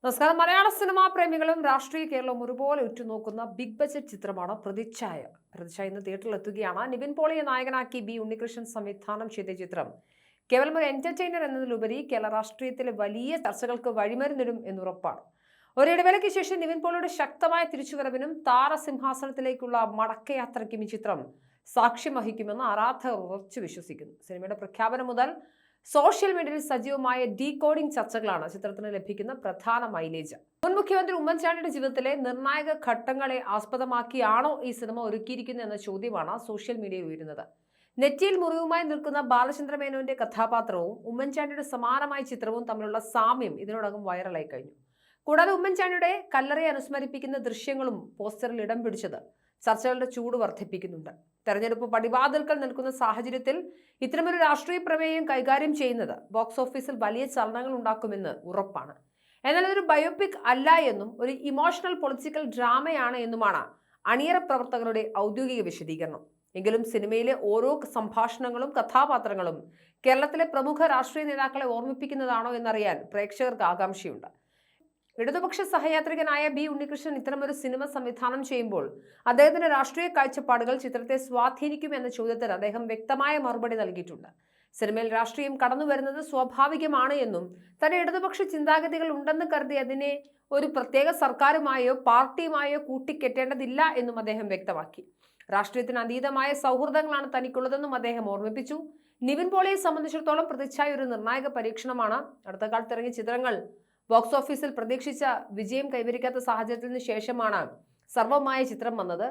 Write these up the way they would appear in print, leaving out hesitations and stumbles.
നമസ്കാരം. മലയാള സിനിമാ പ്രേമികളും രാഷ്ട്രീയ കേരളവും ഒരുപോലെ ഉറ്റുനോക്കുന്ന ബിഗ് ബജറ്റ് ചിത്രമാണ് പ്രതിച്ഛായ. ഇന്ന് തിയേറ്ററിൽ എത്തുകയാണ്. നിവിൻ പോളിയെ നായകനാക്കി ബി ഉണ്ണികൃഷ്ണൻ സംവിധാനം ചെയ്ത ചിത്രം കേവലം ഒരു എന്റർടൈനർ എന്നതിലുപരി കേരള രാഷ്ട്രീയത്തിലെ വലിയ ചർച്ചകൾക്ക് വഴിമരുന്നിടും എന്നുറപ്പാണ്. ഒരിടവേളയ്ക്ക് ശേഷം നിവിൻ പോളിയുടെ ശക്തമായ തിരിച്ചുവരവിനും താരസിംഹാസനത്തിലേക്കുള്ള മടക്കയാത്രയ്ക്കും ഈ ചിത്രം സാക്ഷ്യം വഹിക്കുമെന്ന് ആരാധകർ ഉറച്ചു വിശ്വസിക്കുന്നു. സിനിമയുടെ പ്രഖ്യാപനം മുതൽ സോഷ്യൽ മീഡിയയിൽ സജീവമായ ഡീകോഡിംഗ് ചർച്ചകളാണ് ചിത്രത്തിന് ലഭിക്കുന്ന പ്രധാന മൈലേജ്. മുൻ മുഖ്യമന്ത്രി ഉമ്മൻചാണ്ടിയുടെ ജീവിതത്തിലെ നിർണായക ഘട്ടങ്ങളെ ആസ്പദമാക്കിയാണോ ഈ സിനിമ ഒരുക്കിയിരിക്കുന്നത് എന്ന ചോദ്യമാണ് സോഷ്യൽ മീഡിയയിൽ ഉയരുന്നത്. നെറ്റിയിൽ മുറിവുമായി നിൽക്കുന്ന ബാലചന്ദ്ര മേനോന്റെ കഥാപാത്രവും ഉമ്മൻചാണ്ടിയുടെ സമാനമായ ചിത്രവും തമ്മിലുള്ള സാമ്യം ഇതിനോടകം വൈറലായി കഴിഞ്ഞു. കൂടാതെ ഉമ്മൻചാണ്ടിയുടെ കല്ലറയെ അനുസ്മരിപ്പിക്കുന്ന ദൃശ്യങ്ങളും പോസ്റ്ററിൽ ഇടം പിടിച്ചത് ചർച്ചകളുടെ ചൂട് വർദ്ധിപ്പിക്കുന്നുണ്ട്. തെരഞ്ഞെടുപ്പ് പടിവാതിൽക്കൽ നിൽക്കുന്ന സാഹചര്യത്തിൽ ഇത്തരമൊരു രാഷ്ട്രീയ പ്രമേയം കൈകാര്യം ചെയ്യുന്നത് ബോക്സ് ഓഫീസിൽ വലിയ ചലനങ്ങൾ ഉണ്ടാക്കുമെന്ന് ഉറപ്പാണ്. എന്നാൽ അതൊരു ബയോപിക് അല്ല എന്നും ഒരു ഇമോഷണൽ പൊളിറ്റിക്കൽ ഡ്രാമയാണ് എന്നുമാണ് അണിയറ പ്രവർത്തകരുടെ ഔദ്യോഗിക വിശദീകരണം. എങ്കിലും സിനിമയിലെ ഓരോ സംഭാഷണങ്ങളും കഥാപാത്രങ്ങളും കേരളത്തിലെ പ്രമുഖ രാഷ്ട്രീയ നേതാക്കളെ ഓർമ്മിപ്പിക്കുന്നതാണോ എന്നറിയാൻ പ്രേക്ഷകർക്ക് ആകാംക്ഷയുണ്ട്. ഇടതുപക്ഷ സഹയാത്രികനായ ബി ഉണ്ണികൃഷ്ണൻ ഇത്തരമൊരു സിനിമ സംവിധാനം ചെയ്യുമ്പോൾ അദ്ദേഹത്തിന്റെ രാഷ്ട്രീയ കാഴ്ചപ്പാടുകൾ ചിത്രത്തെ സ്വാധീനിക്കുമെന്ന ചോദ്യത്തിന് അദ്ദേഹം വ്യക്തമായ മറുപടി നൽകിയിട്ടുണ്ട്. സിനിമയിൽ രാഷ്ട്രീയം കടന്നു വരുന്നത് സ്വാഭാവികമാണ് എന്നും തന്നെ ഇടതുപക്ഷ ചിന്താഗതികൾ ഉണ്ടെന്ന് കരുതി അതിനെ ഒരു പ്രത്യേക സർക്കാരുമായോ പാർട്ടിയുമായോ കൂട്ടിക്കെട്ടേണ്ടതില്ല എന്നും അദ്ദേഹം വ്യക്തമാക്കി. രാഷ്ട്രീയത്തിന് അതീതമായ സൗഹൃദങ്ങളാണ് തനിക്കുള്ളതെന്നും അദ്ദേഹം ഓർമ്മിപ്പിച്ചു. നിവിൻ പോളിയെ സംബന്ധിച്ചിടത്തോളം പ്രതിച്ഛായ ഒരു നിർണായക പരീക്ഷണമാണ്. അടുത്ത കാലത്ത് ഇറങ്ങിയ ചിത്രങ്ങൾ ബോക്സ് ഓഫീസിൽ പ്രതീക്ഷിച്ച വിജയം കൈവരിക്കാത്ത സാഹചര്യത്തിന് ശേഷമാണ് സർവമായ ചിത്രം വന്നത്.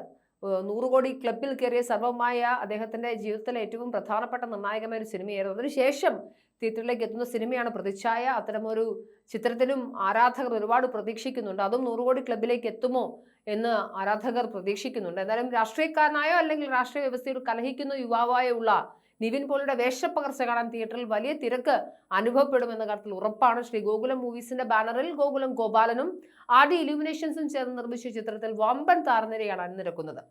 100 കോടി ക്ലബിൽ കയറിയ സർവമായ അദ്ദേഹത്തിന്റെ ജീവിതത്തിലെ ഏറ്റവും പ്രധാനപ്പെട്ട നിർണായകമായ ഒരു സിനിമയായിരുന്നു. അതിനുശേഷം തിയേറ്ററിലേക്ക് എത്തുന്ന സിനിമയാണ് പ്രതിച്ഛായ. അത്തരമൊരു ചിത്രത്തിലും ആരാധകർ ഒരുപാട് പ്രതീക്ഷിക്കുന്നുണ്ട്. അതും 100 കോടി ക്ലബിലേക്ക് എത്തുമോ എന്ന് ആരാധകർ പ്രതീക്ഷിക്കുന്നുണ്ട്. എന്നാലും രാഷ്ട്രീയക്കാരനായോ അല്ലെങ്കിൽ രാഷ്ട്രീയ വ്യവസ്ഥയോട് കലഹിക്കുന്ന യുവാവായോ ഉള്ള നിവിൻ പോളിയുടെ വേഷപ്പകർച്ച കാണാൻ തിയേറ്ററിൽ വലിയ തിരക്ക് അനുഭവപ്പെടുമെന്ന കാര്യത്തിൽ ഉറപ്പാണ്. ശ്രീ ഗോകുലം മൂവീസിന്റെ ബാനറിൽ ഗോകുലം ഗോപാലനും ആദി ഇലുമിനേഷൻസും ചേർന്ന് നിർമ്മിച്ച ചിത്രത്തിൽ വമ്പൻ താരനിരയാണ് അണിനിരക്കുന്നത്.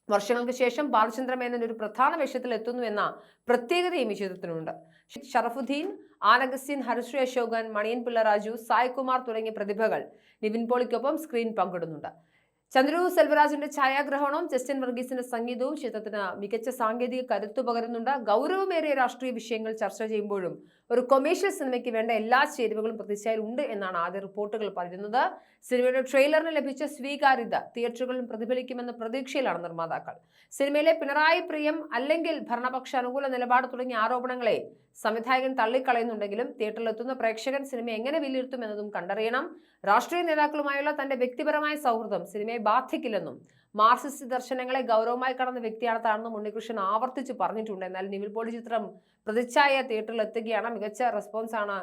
വർഷങ്ങൾക്ക് ശേഷം ബാലചന്ദ്ര മേനോൻ ഒരു പ്രധാന വേഷത്തിൽ എത്തുന്നു എന്ന പ്രത്യേകതയും ഈ ചിത്രത്തിനുണ്ട്. ഷറഫുദ്ദീൻ, ആനഗസ്റ്റിൻ, ഹരിശ്രീ അശോകൻ, മണിയൻ പിള്ള രാജു, സായ് കുമാർ തുടങ്ങിയ പ്രതിഭകൾ നിവിൻ പോളിക്കൊപ്പം സ്ക്രീൻ പങ്കിടുന്നുണ്ട്. ചന്ദ്രു സെൽവരാജിന്റെ ഛായാഗ്രഹണവും ജസ്റ്റിൻ വർഗീസിന്റെ സംഗീതവും ചിത്രത്തിന് മികച്ച സാങ്കേതിക കരുത്തു പകരുന്നുണ്ട്. ഗൗരവമേറിയ രാഷ്ട്രീയ വിഷയങ്ങൾ ചർച്ച ചെയ്യുമ്പോഴും ഒരു കൊമേഴ്ഷ്യൽ സിനിമയ്ക്ക് വേണ്ട എല്ലാ ചേരുവകളും പ്രതിച്ഛായയിൽ ഉണ്ട് എന്നാണ് ആദ്യ റിപ്പോർട്ടുകൾ പറയുന്നത്. സിനിമയുടെ ട്രെയിലറിന് ലഭിച്ച സ്വീകാര്യത തിയേറ്ററുകളിലും പ്രതിഫലിക്കുമെന്ന പ്രതീക്ഷയിലാണ് നിർമ്മാതാക്കൾ. സിനിമയിലെ പിണറായി പ്രിയം അല്ലെങ്കിൽ ഭരണപക്ഷ അനുകൂല നിലപാട് തുടങ്ങിയ ആരോപണങ്ങളെ സംവിധായകൻ തള്ളിക്കളയുന്നുണ്ടെങ്കിലും തിയേറ്ററിലെത്തുന്ന പ്രേക്ഷകൻ സിനിമ എങ്ങനെ വിലയിരുത്തും എന്നതും കണ്ടറിയണം. രാഷ്ട്രീയ നേതാക്കളുമായുള്ള തന്റെ വ്യക്തിപരമായ സൗഹൃദം സിനിമയെ ബാധിക്കില്ലെന്നും മാർക്സിസ്റ്റ് ദർശനങ്ങളെ ഗൗരവമായി കടന്ന വ്യക്തിയാണ് താനെന്നും ഉണ്ണികൃഷ്ണൻ ആവർത്തിച്ച് പറഞ്ഞിട്ടുണ്ട്. എന്നാൽ നിവിൻ പോളി ചിത്രം പ്രതിച്ഛായ തിയേറ്ററിൽ എത്തുകയാണ്. മികച്ച റെസ്പോൺസാണ്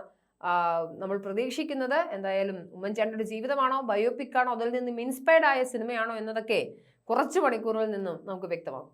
നമ്മൾ പ്രതീക്ഷിക്കുന്നത്. എന്തായാലും ഉമ്മൻചാണ്ടിയുടെ ജീവിതമാണോ ബയോപിക് ആണോ അതിൽ നിന്നും ഇൻസ്പയർഡ് ആയ സിനിമയാണോ എന്നതൊക്കെ കുറച്ച് മണിക്കൂറുകളിൽ നിന്നും നമുക്ക് വ്യക്തമാകും.